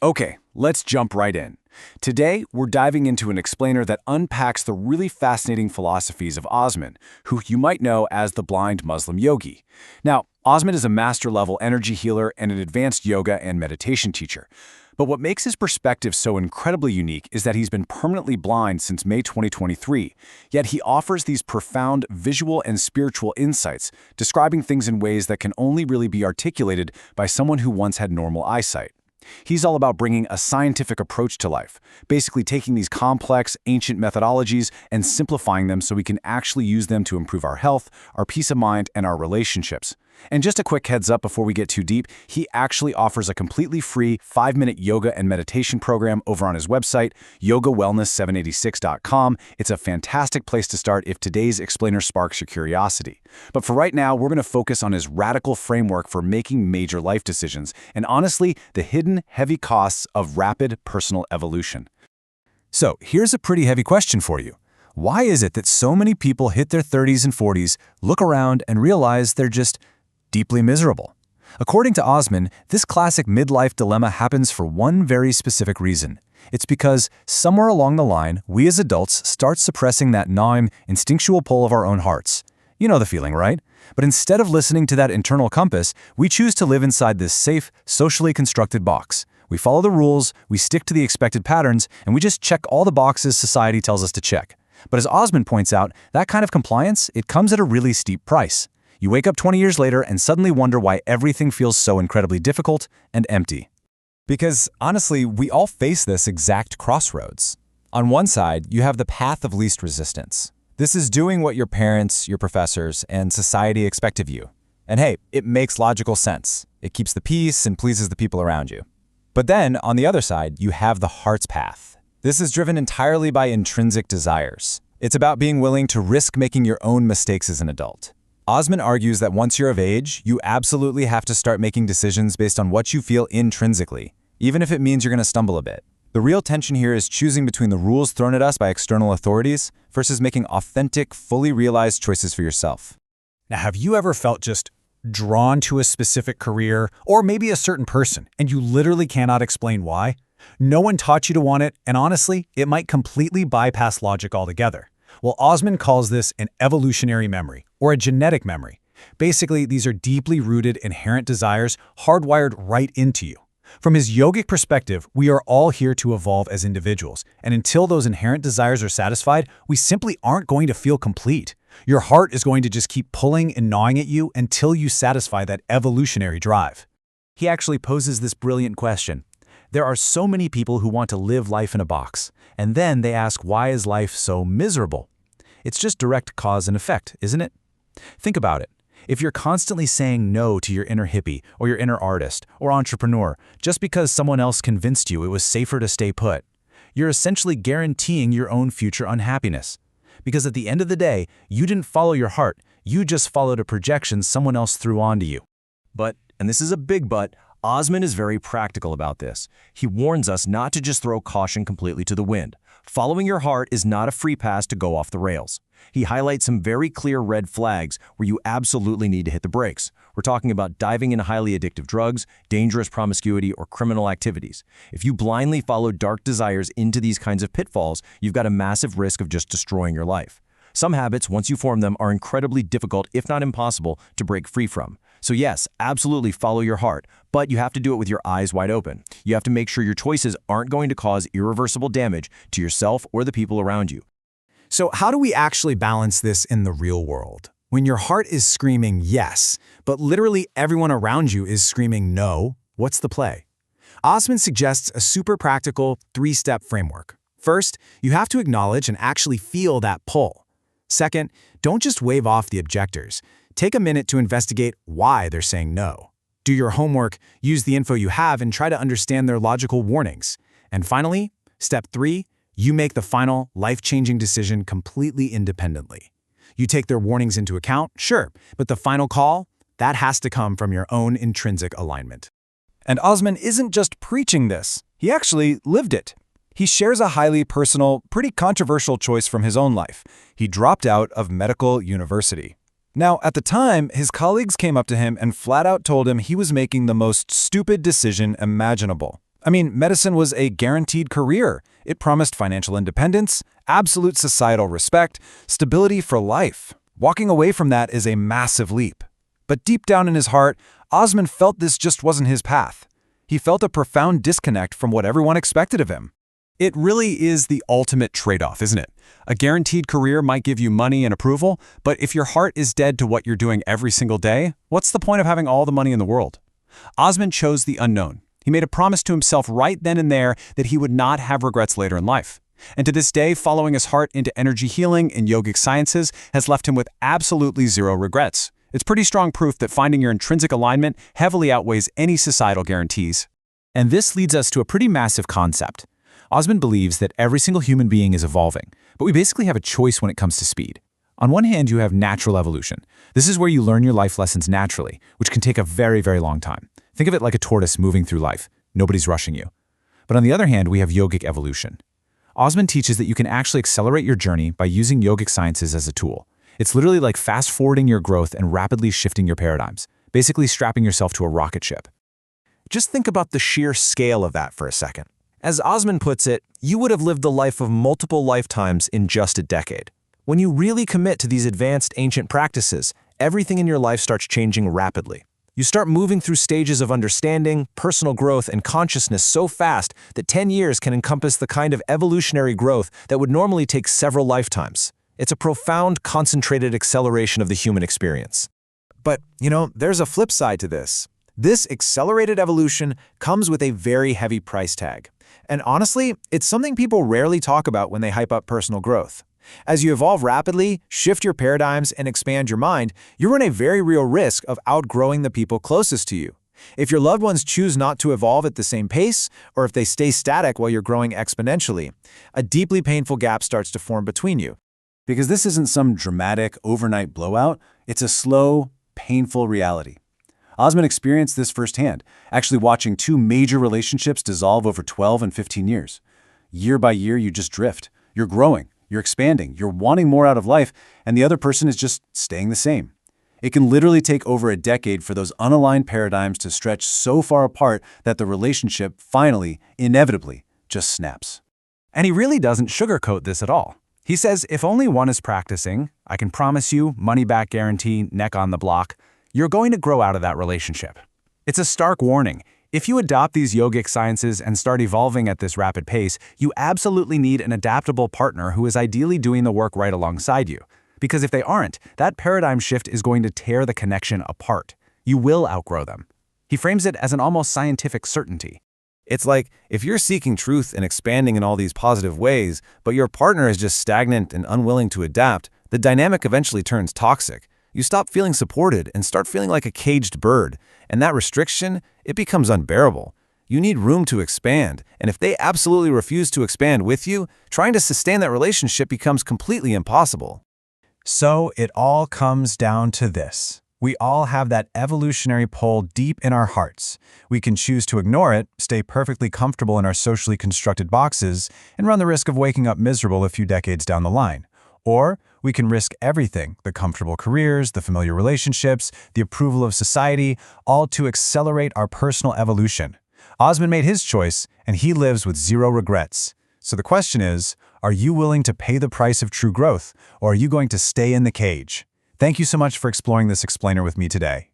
Okay, let's jump right in. Today, we're diving into an explainer that unpacks the really fascinating philosophies of Osman, who you might know as the Blind Muslim Yogi. Now, Osman is a master-level energy healer and an advanced yoga and meditation teacher. But what makes his perspective so incredibly unique is that he's been permanently blind since May 2023, yet he offers these profound visual and spiritual insights, describing things in ways that can only really be articulated by someone who once had normal eyesight. He's all about bringing a scientific approach to life, basically taking these complex, ancient methodologies and simplifying them so we can actually use them to improve our health, our peace of mind, and our relationships. And just a quick heads up before we get too deep, he actually offers a completely free 5-minute yoga and meditation program over on his website, yogawellness786.com. It's a fantastic place to start if today's explainer sparks your curiosity. But for right now, we're going to focus on his radical framework for making major life decisions, and honestly, the hidden, heavy costs of rapid personal evolution. So, here's a pretty heavy question for you. Why is it that so many people hit their 30s and 40s, look around, and realize they're just deeply miserable? According to Osman, this classic midlife dilemma happens for one very specific reason. It's because somewhere along the line, we as adults start suppressing that gnawing, instinctual pull of our own hearts. You know the feeling, right? But instead of listening to that internal compass, we choose to live inside this safe, socially constructed box. We follow the rules, we stick to the expected patterns, and we just check all the boxes society tells us to check. But as Osman points out, that kind of compliance, it comes at a really steep price. You wake up 20 years later and suddenly wonder why everything feels so incredibly difficult and empty. Because, honestly, we all face this exact crossroads. On one side, you have the path of least resistance. This is doing what your parents, your professors, and society expect of you. And hey, it makes logical sense. It keeps the peace and pleases the people around you. But then, on the other side, you have the heart's path. This is driven entirely by intrinsic desires. It's about being willing to risk making your own mistakes as an adult. Osman argues that once you're of age, you absolutely have to start making decisions based on what you feel intrinsically, even if it means you're going to stumble a bit. The real tension here is choosing between the rules thrown at us by external authorities versus making authentic, fully realized choices for yourself. Now, have you ever felt just drawn to a specific career or maybe a certain person, and you literally cannot explain why? No one taught you to want it, and honestly, it might completely bypass logic altogether. Well, Osman calls this an evolutionary memory, or a genetic memory. Basically, these are deeply rooted inherent desires hardwired right into you. From his yogic perspective, we are all here to evolve as individuals, and until those inherent desires are satisfied, we simply aren't going to feel complete. Your heart is going to just keep pulling and gnawing at you until you satisfy that evolutionary drive. He actually poses this brilliant question. There are so many people who want to live life in a box, and then they ask, why is life so miserable? It's just direct cause and effect, isn't it? Think about it. If you're constantly saying no to your inner hippie or your inner artist or entrepreneur just because someone else convinced you it was safer to stay put, you're essentially guaranteeing your own future unhappiness. Because at the end of the day, you didn't follow your heart, you just followed a projection someone else threw onto you. But, and this is a big but, Osman is very practical about this. He warns us not to just throw caution completely to the wind. Following your heart is not a free pass to go off the rails. He highlights some very clear red flags where you absolutely need to hit the brakes. We're talking about diving into highly addictive drugs, dangerous promiscuity, or criminal activities. If you blindly follow dark desires into these kinds of pitfalls, you've got a massive risk of just destroying your life. Some habits, once you form them, are incredibly difficult, if not impossible, to break free from. So yes, absolutely follow your heart, but you have to do it with your eyes wide open. You have to make sure your choices aren't going to cause irreversible damage to yourself or the people around you. So how do we actually balance this in the real world? When your heart is screaming yes, but literally everyone around you is screaming no, what's the play? Osman suggests a super practical 3-step framework. First, you have to acknowledge and actually feel that pull. Second, don't just wave off the objectors. Take a minute to investigate why they're saying no. Do your homework, use the info you have, and try to understand their logical warnings. And finally, step 3, you make the final, life-changing decision completely independently. You take their warnings into account, sure, but the final call, that has to come from your own intrinsic alignment. And Osman isn't just preaching this. He actually lived it. He shares a highly personal, pretty controversial choice from his own life. He dropped out of medical university. Now, at the time, his colleagues came up to him and flat out told him he was making the most stupid decision imaginable. I mean, medicine was a guaranteed career. It promised financial independence, absolute societal respect, stability for life. Walking away from that is a massive leap. But deep down in his heart, Osman felt this just wasn't his path. He felt a profound disconnect from what everyone expected of him. It really is the ultimate trade-off, isn't it? A guaranteed career might give you money and approval, but if your heart is dead to what you're doing every single day, what's the point of having all the money in the world? Osman chose the unknown. He made a promise to himself right then and there that he would not have regrets later in life. And to this day, following his heart into energy healing and yogic sciences has left him with absolutely zero regrets. It's pretty strong proof that finding your intrinsic alignment heavily outweighs any societal guarantees. And this leads us to a pretty massive concept. Osman believes that every single human being is evolving, but we basically have a choice when it comes to speed. On one hand, you have natural evolution. This is where you learn your life lessons naturally, which can take a very, very long time. Think of it like a tortoise moving through life. Nobody's rushing you. But on the other hand, we have yogic evolution. Osman teaches that you can actually accelerate your journey by using yogic sciences as a tool. It's literally like fast-forwarding your growth and rapidly shifting your paradigms, basically strapping yourself to a rocket ship. Just think about the sheer scale of that for a second. As Osman puts it, you would have lived the life of multiple lifetimes in just a decade. When you really commit to these advanced ancient practices, everything in your life starts changing rapidly. You start moving through stages of understanding, personal growth, and consciousness so fast that 10 years can encompass the kind of evolutionary growth that would normally take several lifetimes. It's a profound, concentrated acceleration of the human experience. But, there's a flip side to this. This accelerated evolution comes with a very heavy price tag. And honestly, it's something people rarely talk about when they hype up personal growth. As you evolve rapidly, shift your paradigms, and expand your mind, you run a very real risk of outgrowing the people closest to you. If your loved ones choose not to evolve at the same pace, or if they stay static while you're growing exponentially, a deeply painful gap starts to form between you. Because this isn't some dramatic, overnight blowout, it's a slow, painful reality. Osman experienced this firsthand, actually watching two major relationships dissolve over 12 and 15 years. Year by year, you just drift. You're growing, you're expanding, you're wanting more out of life, and the other person is just staying the same. It can literally take over a decade for those unaligned paradigms to stretch so far apart that the relationship finally, inevitably, just snaps. And he really doesn't sugarcoat this at all. He says if only one is practicing, I can promise you, money-back guarantee, neck on the block, you're going to grow out of that relationship. It's a stark warning. If you adopt these yogic sciences and start evolving at this rapid pace, you absolutely need an adaptable partner who is ideally doing the work right alongside you. Because if they aren't, that paradigm shift is going to tear the connection apart. You will outgrow them. He frames it as an almost scientific certainty. It's like, if you're seeking truth and expanding in all these positive ways, but your partner is just stagnant and unwilling to adapt, the dynamic eventually turns toxic. You stop feeling supported and start feeling like a caged bird, and that restriction, it becomes unbearable. You need room to expand, and if they absolutely refuse to expand with you, trying to sustain that relationship becomes completely impossible. So it all comes down to this. We all have that evolutionary pull deep in our hearts. We can choose to ignore it, stay perfectly comfortable in our socially constructed boxes, and run the risk of waking up miserable a few decades down the line. Or we can risk everything, the comfortable careers, the familiar relationships, the approval of society, all to accelerate our personal evolution. Osman made his choice, and he lives with zero regrets. So the question is, are you willing to pay the price of true growth, or are you going to stay in the cage? Thank you so much for exploring this explainer with me today.